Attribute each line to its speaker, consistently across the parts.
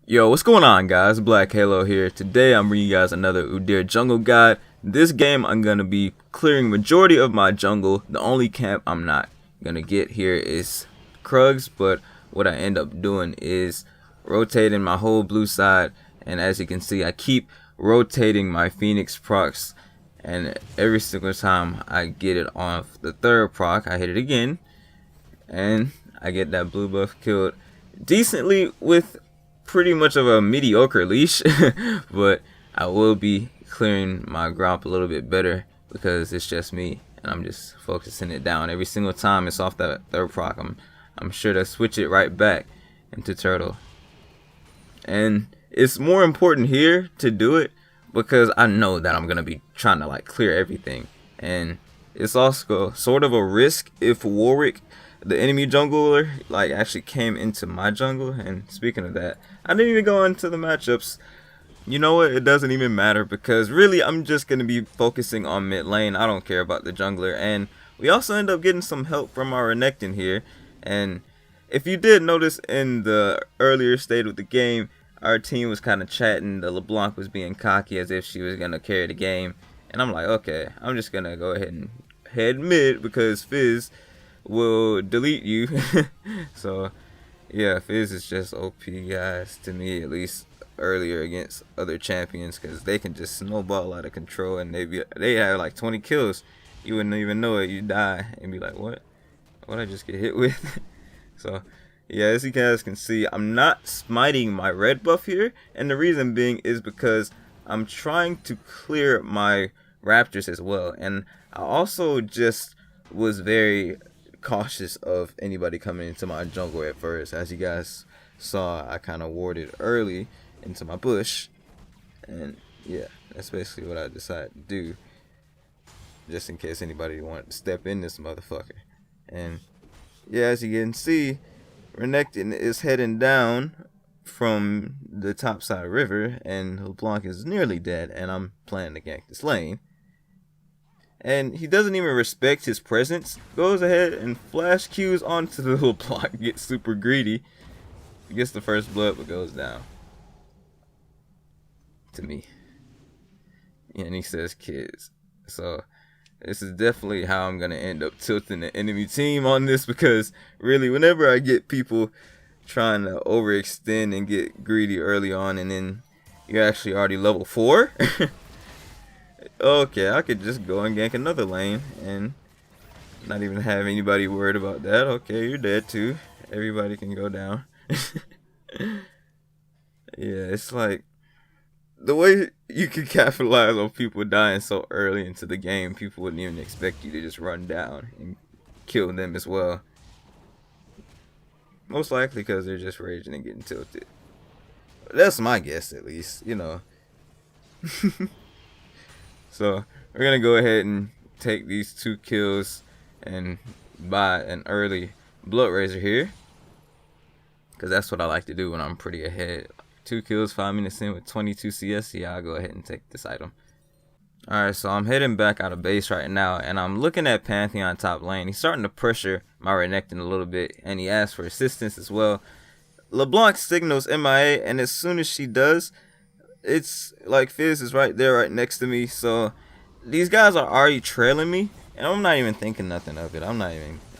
Speaker 1: Yo, what's going on, guys? Black Halo here. Today I'm bringing you guys another Udyr Jungle guide. This game I'm going to be clearing majority of my jungle. The only camp I'm not going to get here is Krugs, but what I end up doing is rotating my whole blue side, and as you can see I keep rotating my Phoenix procs, and every single time I get it off the third proc I hit it again and I get that blue buff killed decently with pretty much of a mediocre leash. But I will be clearing my gromp a little bit better because it's just me and I'm just focusing it down every single time it's off that third proc. I'm sure to switch it right back into turtle, and it's more important here to do it because I know that I'm gonna be trying to like clear everything, and it's also sort of a risk if Warwick, the enemy jungler, like actually came into my jungle. And speaking of that, I didn't even go into the matchups. You know what, it doesn't even matter because really I'm just going to be focusing on mid lane. I don't care about the jungler, and we also end up getting some help from our Renekton here. And if you did notice in the earlier state of the game, our team was kind of chatting. The LeBlanc was being cocky as if she was going to carry the game, and I'm like, okay, I'm just going to go ahead and head mid because Fizz will delete you. So yeah, Fizz is just OP, guys, to me at least, earlier against other champions, because they can just snowball out of control, and they have like 20 kills. You wouldn't even know it. You die and be like, what I just get hit with? So yeah, as you guys can see, I'm not smiting my red buff here, and the reason being is because I'm trying to clear my raptors as well, and I also just was very cautious of anybody coming into my jungle at first. As you guys saw, I kind of warded early into my bush, and yeah, that's basically what I decided to do, just in case anybody wanted to step in this motherfucker. And yeah, as you can see, Renekton is heading down from the topside river, and LeBlanc is nearly dead, and I'm planning to gank this lane. And he doesn't even respect his presence. Goes ahead and flash Qs onto the little block. Gets super greedy. He gets the first blood, but goes down. To me. And he says kids. So this is definitely how I'm going to end up tilting the enemy team on this, because really whenever I get people trying to overextend and get greedy early on, and then you're actually already level 4. Okay, I could just go and gank another lane and not even have anybody worried about that. Okay, you're dead too. Everybody can go down. Yeah, it's like the way you can capitalize on people dying so early into the game. People wouldn't even expect you to just run down and kill them as well. Most likely because they're just raging and getting tilted. That's my guess, at least, you know. So we're gonna go ahead and take these 2 kills and buy an early blood razor here, because that's what I like to do when I'm pretty ahead. 2 kills 5 minutes in with 22 CS. Yeah, I'll go ahead and take this item. Alright, so I'm heading back out of base right now, and I'm looking at Pantheon top lane. He's starting to pressure my Renekton a little bit, and he asks for assistance as well. LeBlanc signals MIA, and as soon as she does, it's like Fizz is right there, right next to me. So these guys are already trailing me, and I'm not even thinking nothing of it. I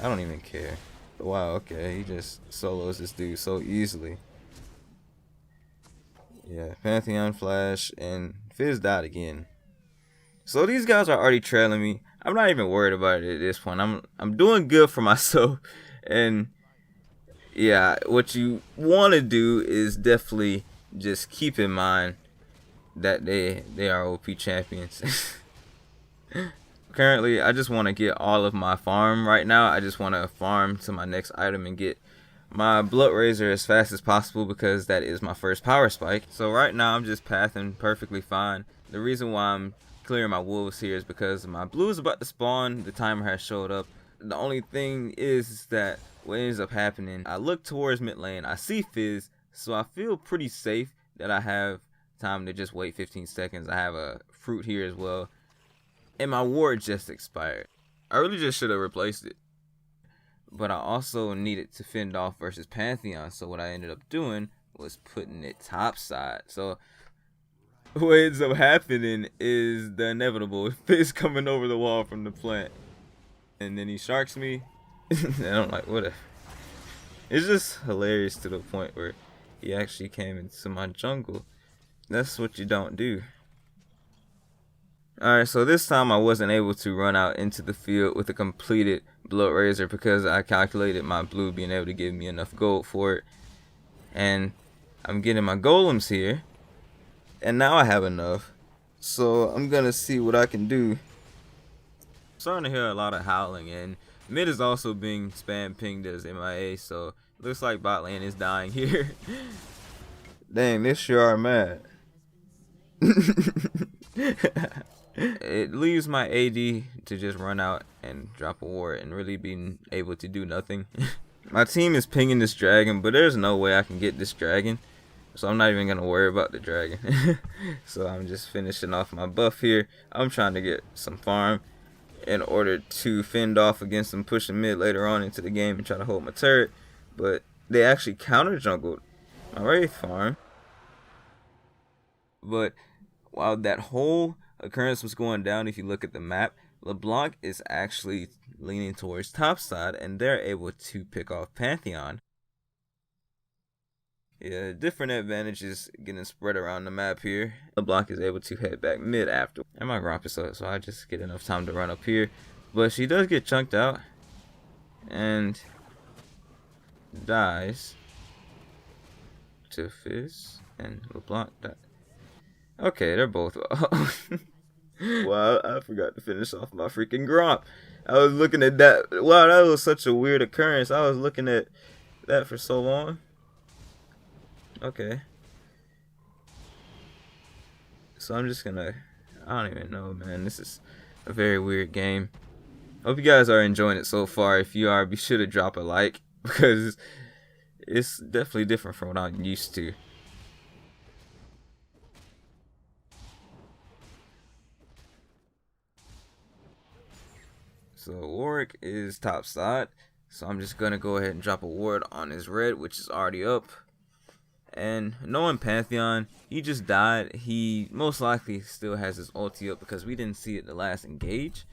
Speaker 1: don't even care. But wow, okay, he just solos this dude so easily. Yeah, Pantheon flash, and Fizz died again. So these guys are already trailing me. I'm not even worried about it at this point. I'm doing good for myself. And yeah, what you want to do is definitely just keep in mind that they are OP champions. Currently, I just want to get all of my farm right now. I just want to farm to my next item and get my blood razor as fast as possible, because that is my first power spike. So right now I'm just pathing perfectly fine. The reason why I'm clearing my wolves here is because my blue is about to spawn. The timer has showed up. The only thing is that what ends up happening, I look towards mid lane, I see Fizz, so I feel pretty safe that I have time to just wait 15 seconds. I have a fruit here as well, and my ward just expired. I really just should have replaced it, but I also needed to fend off versus Pantheon. So what I ended up doing was putting it topside. So what ends up happening is the inevitable. Fizz coming over the wall from the plant. And then he sharks me. And I'm like, what if? It's just hilarious to the point where he actually came into my jungle. That's what you don't do. Alright, so this time I wasn't able to run out into the field with a completed blood razor because I calculated my blue being able to give me enough gold for it. And I'm getting my golems here. And now I have enough. So I'm gonna see what I can do. I'm starting to hear a lot of howling, and mid is also being spam pinged as MIA, so looks like bot lane is dying here. Dang, this sure are mad. It leaves my AD to just run out and drop a ward and really being able to do nothing. My team is pinging this dragon, but there's no way I can get this dragon, so I'm not even gonna worry about the dragon. So I'm just finishing off my buff here. I'm trying to get some farm in order to fend off against them pushing mid later on into the game and try to hold my turret, but they actually counter jungled my Wraith farm. But while that whole occurrence was going down, if you look at the map, LeBlanc is actually leaning towards topside, and they're able to pick off Pantheon. Yeah, different advantages getting spread around the map here. LeBlanc is able to head back mid after. And my Gromp is up, so I just get enough time to run up here. But she does get chunked out and dies to Fizz, and LeBlanc died. Okay, they're both wow, I forgot to finish off my freaking Gromp. I was looking at that. Wow, that was such a weird occurrence. I was looking at that for so long. Okay. So I'm just gonna, I don't even know, man. This is a very weird game. Hope you guys are enjoying it so far. If you are, be sure to drop a like, because it's definitely different from what I'm used to. So Warwick is topside, so I'm just gonna go ahead and drop a ward on his red, which is already up. And knowing Pantheon, he just died. He most likely still has his ulti up because we didn't see it the last engage.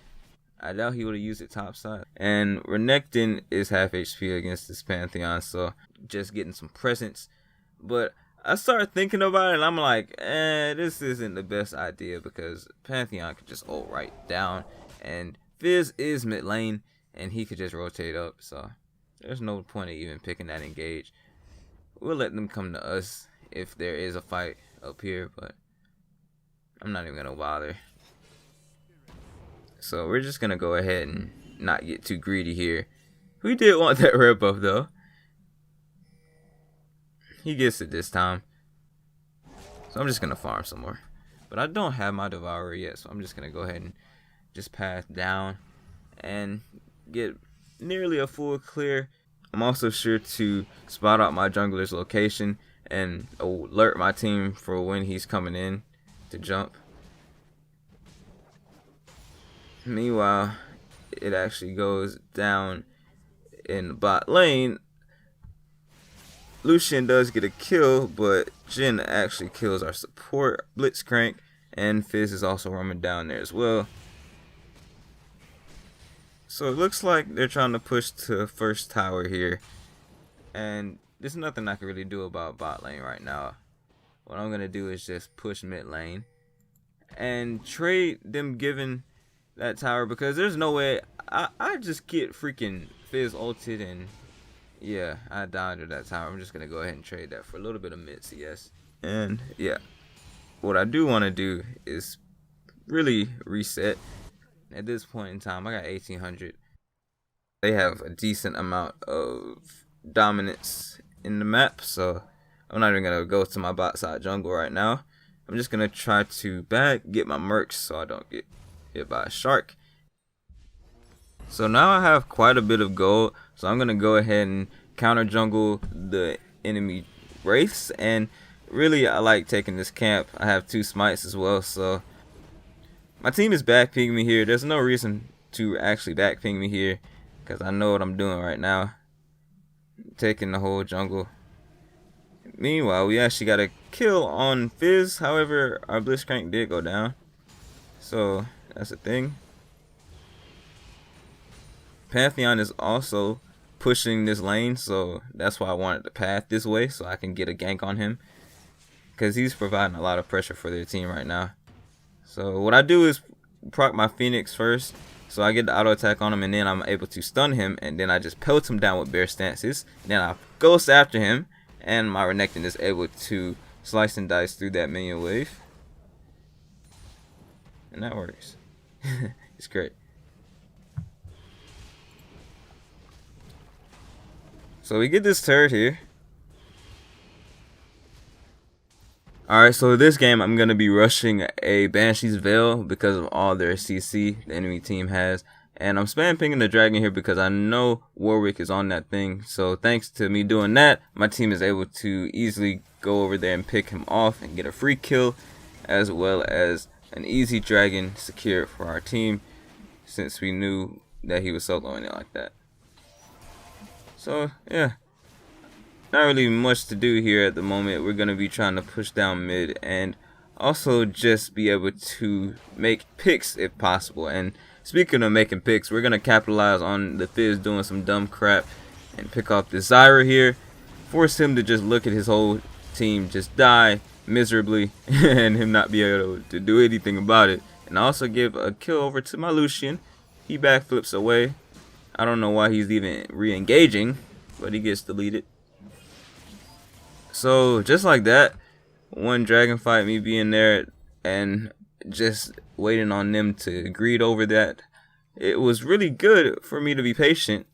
Speaker 1: I doubt he would have used it topside. And Renekton is half HP against this Pantheon, so just getting some presence. But I started thinking about it, and I'm like, this isn't the best idea because Pantheon could just ult right down, and Fizz is mid lane, and he could just rotate up, so there's no point of even picking that engage. We'll let them come to us if there is a fight up here, but I'm not even gonna bother. So we're just gonna go ahead and not get too greedy here. We did want that red buff though. He gets it this time. So I'm just gonna farm some more. But I don't have my Devourer yet, so I'm just gonna go ahead and just pass down and get nearly a full clear. I'm also sure to spot out my jungler's location and alert my team for when he's coming in to jump. Meanwhile, it actually goes down in the bot lane. Lucian does get a kill, but Jhin actually kills our support, Blitzcrank, and Fizz is also roaming down there as well. So it looks like they're trying to push to first tower here, and there's nothing I can really do about bot lane right now. What I'm gonna do is just push mid lane and trade them giving that tower, because there's no way I just get freaking Fizz ulted, and yeah, I died to that tower. I'm just gonna go ahead and trade that for a little bit of mid CS. And yeah, what I do want to do is really reset. At this point in time, I got 1800. They have a decent amount of dominance in the map, so I'm not even gonna go to my bot side jungle right now. I'm just gonna try to get my mercs so I don't get hit by a shark. So now I have quite a bit of gold, so I'm gonna go ahead and counter jungle the enemy wraiths, and really I like taking this camp. I have 2 smites as well, so my team is backping me here. There's no reason to actually backping me here because I know what I'm doing right now. Taking the whole jungle. Meanwhile, we actually got a kill on Fizz. However, our Blitzcrank did go down. So, that's a thing. Pantheon is also pushing this lane, so that's why I wanted to path this way, so I can get a gank on him. Because he's providing a lot of pressure for their team right now. So, what I do is proc my Phoenix first. So I get the auto attack on him, and then I'm able to stun him, and then I just pelt him down with bear stances. Then I ghost after him, and my Renekton is able to slice and dice through that minion wave. And that works. It's great. So we get this turret here. Alright, so this game I'm going to be rushing a Banshee's Veil because of all their CC the enemy team has. And I'm spam pinging the dragon here because I know Warwick is on that thing. So thanks to me doing that, my team is able to easily go over there and pick him off and get a free kill, as well as an easy dragon secure for our team, since we knew that he was soloing it like that. So yeah, not really much to do here at the moment. We're going to be trying to push down mid and also just be able to make picks if possible. And speaking of making picks, we're going to capitalize on the Fizz doing some dumb crap and pick off the Zyra here. Force him to just look at his whole team just die miserably and him not be able to do anything about it. And also give a kill over to my Lucian. He backflips away. I don't know why he's even re-engaging, but he gets deleted. So just like that, one dragon fight, me being there and just waiting on them to greed over that, it was really good for me to be patient,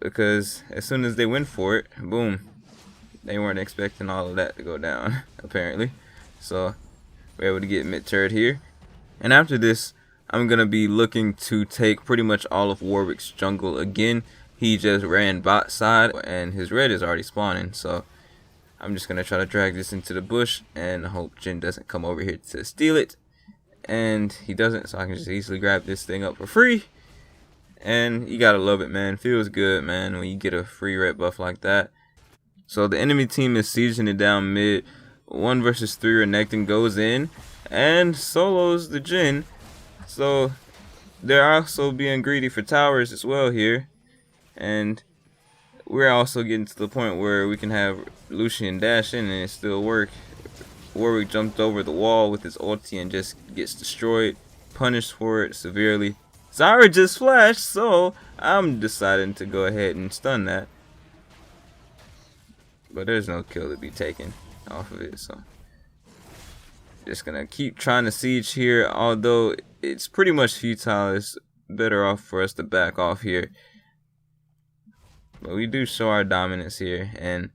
Speaker 1: because as soon as they went for it, boom, they weren't expecting all of that to go down apparently. So we're able to get mid turret here, and after this I'm gonna be looking to take pretty much all of Warwick's jungle again. He just ran bot side and his red is already spawning, so I'm just going to try to drag this into the bush and hope Jin doesn't come over here to steal it. And he doesn't, so I can just easily grab this thing up for free. And you got to love it, man. Feels good, man, when you get a free red buff like that. So the enemy team is sieging it down mid. 1 versus 3 Renekton goes in and solos the Jin. So they're also being greedy for towers as well here. And we're also getting to the point where we can have Lucian dash in and it still work. Warwick jumped over the wall with his ulti and just gets destroyed, punished for it severely. Zyra just flashed, so I'm deciding to go ahead and stun that. But there's no kill to be taken off of it, so just gonna keep trying to siege here, although it's pretty much futile. It's better off for us to back off here. But we do show our dominance here, and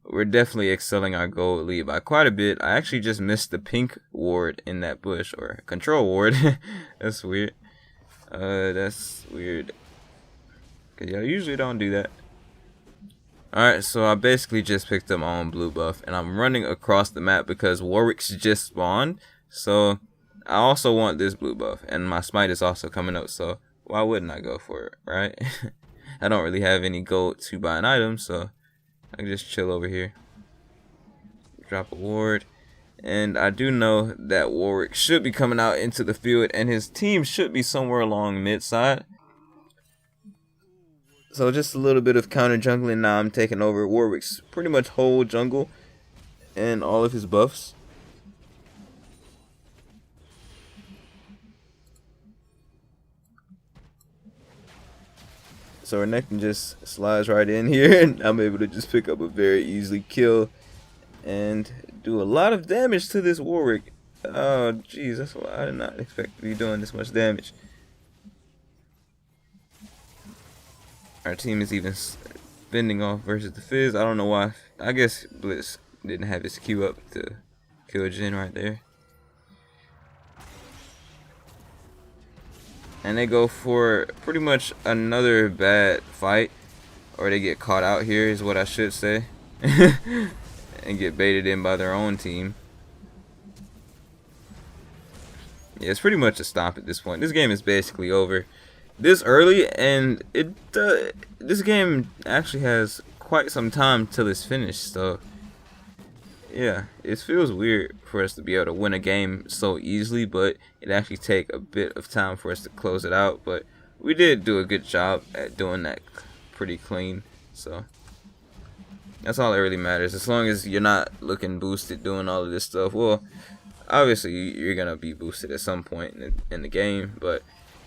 Speaker 1: we're definitely excelling our gold lead by quite a bit. I actually just missed the pink ward in that bush, or control ward. That's weird. That's weird. Cause y'all usually don't do that. Alright, so I basically just picked up my own blue buff, and I'm running across the map because Warwick's just spawned. So I also want this blue buff, and my smite is also coming up, so why wouldn't I go for it, right? I don't really have any gold to buy an item, so I can just chill over here. Drop a ward. And I do know that Warwick should be coming out into the field, and his team should be somewhere along mid side. So just a little bit of counter jungling. Now I'm taking over Warwick's pretty much whole jungle and all of his buffs. So Renekton just slides right in here, and I'm able to just pick up a very easily kill and do a lot of damage to this Warwick. Oh jeez, that's a lot. I did not expect to be doing this much damage. Our team is even fending off versus the Fizz. I don't know why. I guess Blitz didn't have his Q up to kill Jin right there. And they go for pretty much another bad fight, or they get caught out here is what I should say, and get baited in by their own team. Yeah, it's pretty much a stomp at this point. This game is basically over this early, and this game actually has quite some time till it's finished, so Yeah, it feels weird for us to be able to win a game so easily, but it actually take a bit of time for us to close it out. But we did do a good job at doing that pretty clean. So that's all that really matters. As long as you're not looking boosted doing all of this stuff. Well, obviously you're gonna be boosted at some point in the game, but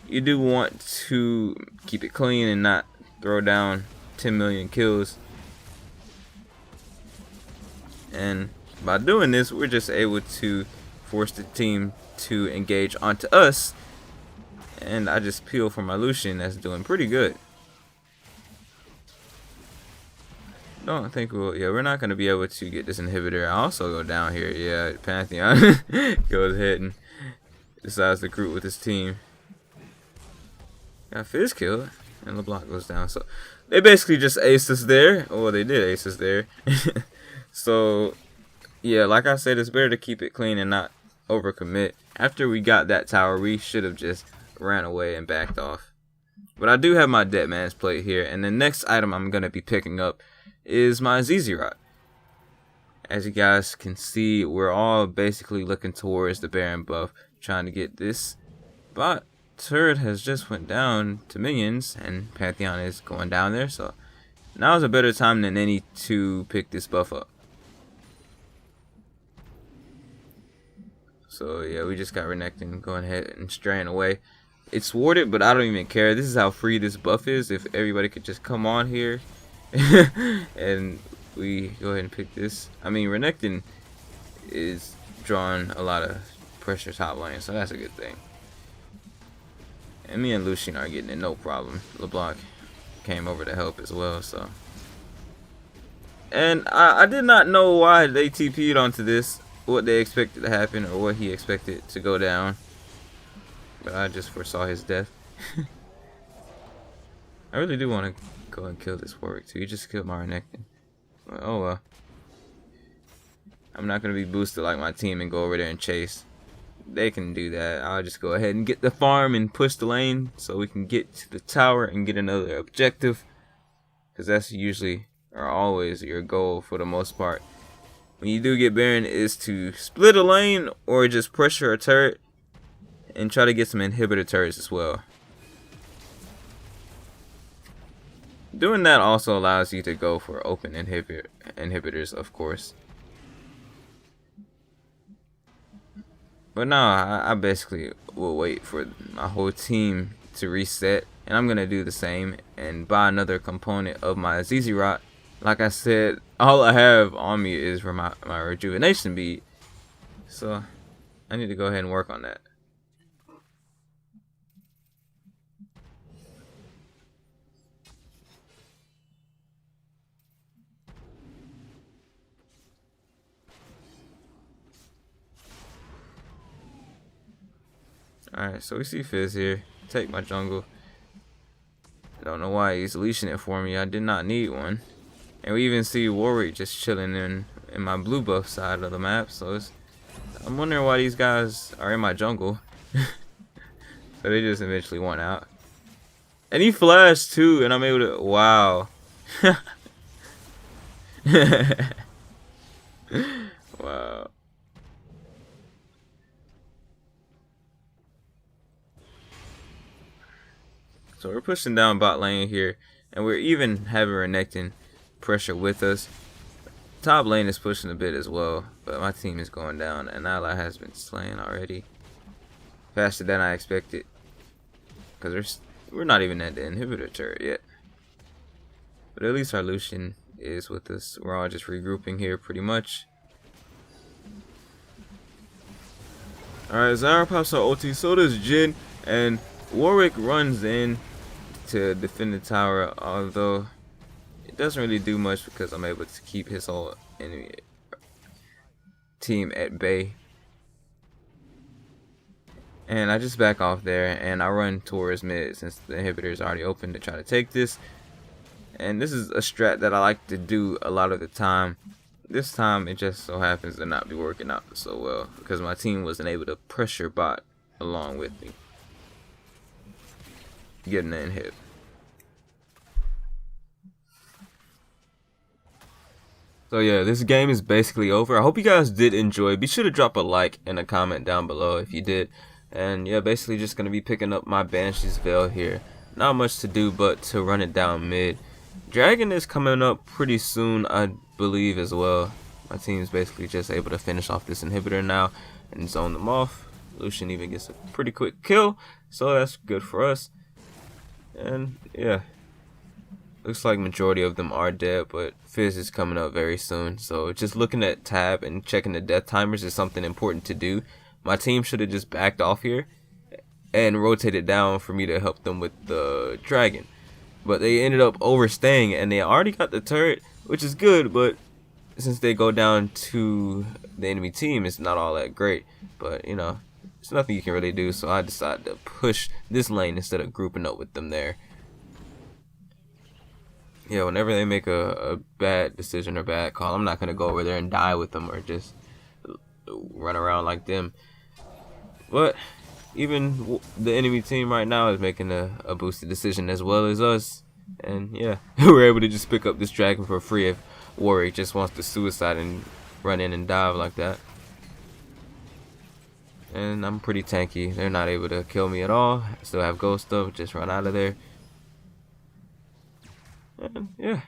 Speaker 1: you do want to keep it clean and not throw down 10 million kills. And by doing this, we're just able to force the team to engage onto us. And I just peel for my Lucian that's doing pretty good. Don't think we're not going to be able to get this inhibitor. I also go down here. Yeah, Pantheon goes ahead and decides to group with his team. Got Fizz killed, and LeBlanc goes down. So they basically just aced us there. Well, they did ace us there. So yeah, like I said, it's better to keep it clean and not overcommit. After we got that tower, we should have just ran away and backed off. But I do have my Dead Man's Plate here, and the next item I'm going to be picking up is my Udyr. As you guys can see, we're all basically looking towards the Baron buff, trying to get this. But turret has just went down to minions, and Pantheon is going down there, so now is a better time than any to pick this buff up. So yeah, we just got Renekton going ahead and straying away. It's warded, but I don't even care. This is how free this buff is. If everybody could just come on here and we go ahead and pick this. I mean, Renekton is drawing a lot of pressure top lane, so that's a good thing. And me and Lucian are getting it no problem. LeBlanc came over to help as well, so. And I did not know why they TP'd onto this, what they expected to happen, or what he expected to go down. But I just foresaw his death. I really do want to go and kill this Warwick too. He just killed my Renekton. Oh well. I'm not going to be boosted like my team and go over there and chase. They can do that. I'll just go ahead and get the farm and push the lane so we can get to the tower and get another objective. Because that's usually or always your goal for the most part. When you do get Baron is to split a lane or just pressure a turret and try to get some inhibitor turrets as well. Doing that also allows you to go for open inhibitors, of course. But no, I basically will wait for my whole team to reset, and I'm gonna do the same and buy another component of my Udyr. Like I said, all I have on me is for my rejuvenation bead, so I need to go ahead and work on that. Alright, so we see Fizz here. Take my jungle. Don't know why he's leashing it for me. I did not need one. And we even see Warwick just chilling in my blue buff side of the map. So I'm wondering why these guys are in my jungle. So they just eventually won out. And he flashed too, and I'm able to. Wow. Wow. So we're pushing down bot lane here, and we're even having Renekton pressure with us. Top lane is pushing a bit as well, but my team is going down, and ally has been slain already. Faster than I expected, because we're not even at the inhibitor turret yet. But at least our Lucian is with us. We're all just regrouping here pretty much. Alright, Zara pops our ulti, so does Jhin, and Warwick runs in to defend the tower, although it doesn't really do much because I'm able to keep his whole enemy team at bay. And I just back off there and I run towards mid since the inhibitor is already open to try to take this. And this is a strat that I like to do a lot of the time. This time it just so happens to not be working out so well because my team wasn't able to pressure bot along with me, getting the inhib. So yeah, this game is basically over. I hope you guys did enjoy. Be sure to drop a like and a comment down below if you did. And yeah, basically just going to be picking up my Banshee's Veil here. Not much to do but to run it down mid. Dragon is coming up pretty soon, I believe, as well. My team's basically just able to finish off this inhibitor now and zone them off. Lucian even gets a pretty quick kill, so that's good for us. And yeah, looks like majority of them are dead, but Fizz is coming up very soon. So just looking at tab and checking the death timers is something important to do. My team should have just backed off here and rotated down for me to help them with the dragon. But they ended up overstaying and they already got the turret, which is good, but since they go down to the enemy team, it's not all that great. But you know, there's nothing you can really do, so I decided to push this lane instead of grouping up with them there. Yeah, whenever they make a bad decision or bad call, I'm not going to go over there and die with them or just run around like them. But even the enemy team right now is making a boosted decision as well as us. And yeah, we're able to just pick up this dragon for free if Warwick just wants to suicide and run in and dive like that. And I'm pretty tanky. They're not able to kill me at all. I still have ghost stuff, just run out of there. And yeah,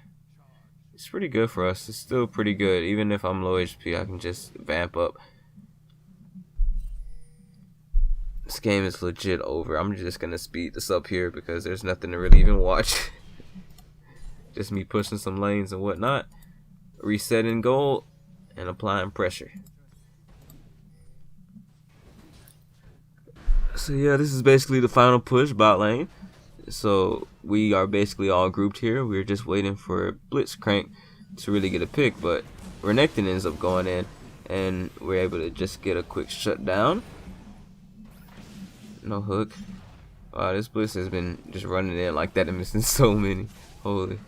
Speaker 1: it's pretty good for us. It's still pretty good. Even if I'm low HP, I can just vamp up. This game is legit over. I'm just gonna speed this up here because there's nothing to really even watch. Just me pushing some lanes and whatnot, resetting gold, and applying pressure. So yeah, this is basically the final push bot lane. So we are basically all grouped here. We're just waiting for Blitzcrank to really get a pick, but Renekton ends up going in, and we're able to just get a quick shutdown. No hook. Wow, this Blitz has been just running in like that and missing so many. Holy.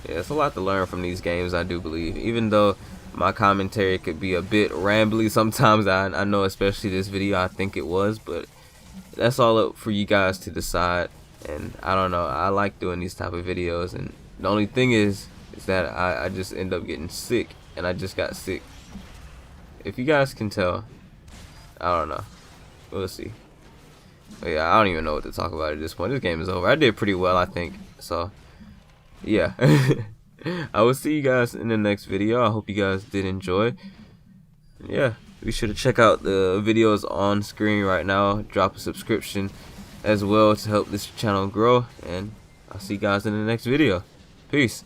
Speaker 1: Yeah, it's a lot to learn from these games, I do believe. Even though my commentary could be a bit rambly sometimes, I know especially this video I think it was, but that's all up for you guys to decide. And I don't know, I like doing these type of videos, and the only thing is that I just end up getting sick, and I just got sick. If you guys can tell, I don't know, we'll see. But yeah, I don't even know what to talk about at this point. This game is over. I did pretty well, I think, so yeah. I will see you guys in the next video. I hope you guys did enjoy. Yeah, be sure to check out the videos on screen right now. Drop a subscription as well to help this channel grow. And I'll see you guys in the next video. Peace.